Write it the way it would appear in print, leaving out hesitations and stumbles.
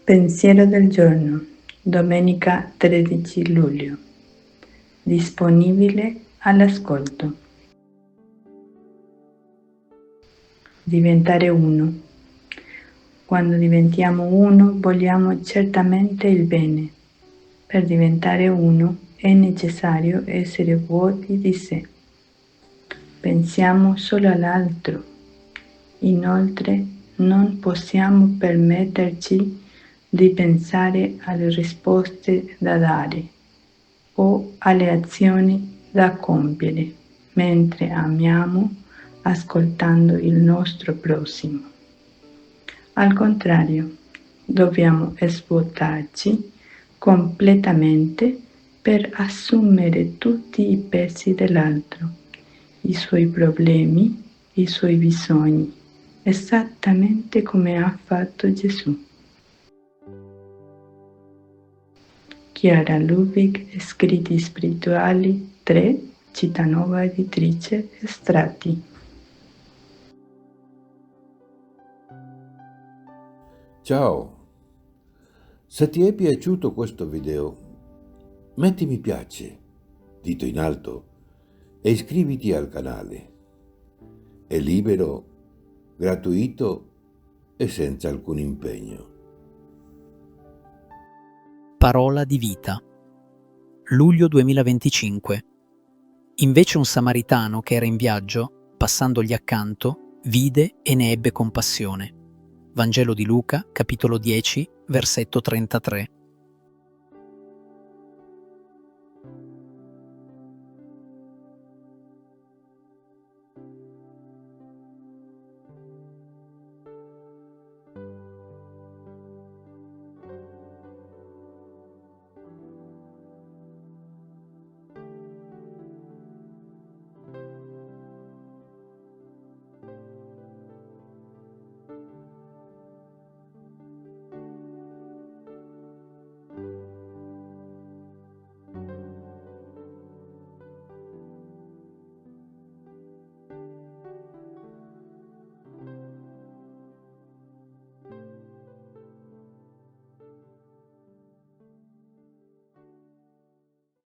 Pensiero del giorno, domenica 13 luglio. Disponibile all'ascolto. Diventare uno. Quando diventiamo uno vogliamo certamente il bene. Per diventare uno è necessario essere vuoti di sé. Pensiamo solo all'altro. Inoltre non possiamo permetterci di pensare alle risposte da dare o alle azioni da compiere mentre amiamo ascoltando il nostro prossimo. Al contrario, dobbiamo svuotarci completamente per assumere tutti i pesi dell'altro, i suoi problemi, i suoi bisogni, esattamente come ha fatto Gesù. Chiara Ludwig, Scritti spirituali 3, Cittànuova Editrice, Estratti. Ciao, se ti è piaciuto questo video, metti mi piace, dito in alto, e iscriviti al canale. È libero, gratuito e senza alcun impegno. Parola di vita. Luglio 2025. Invece un samaritano che era in viaggio, passandogli accanto, vide e ne ebbe compassione. Vangelo di Luca, capitolo 10, versetto 33.